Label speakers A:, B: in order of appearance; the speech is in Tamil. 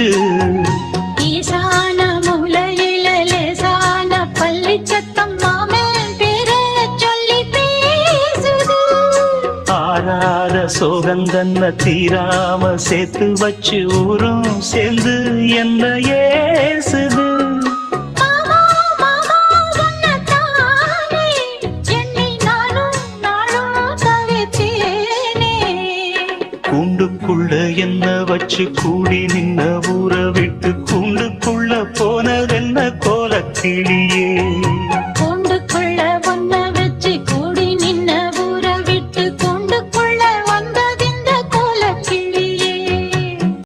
A: வச்சு
B: ஈசான மூலையில லேசான பள்ளி சத்தம் மாமன் பேர சொல்லி பேசுது.
A: ஆறாத சோகந்தன்ன தீராம சேர்த்து வச்சு ஊரும் சேர்ந்து என்ன ஏசுது. கூண்டுக்குள்ள என்ன வச்சு கூடி நின்ன ஊற விட்டு கூண்டுக்குள்ள போனதென்ன கோலக்கிளியே.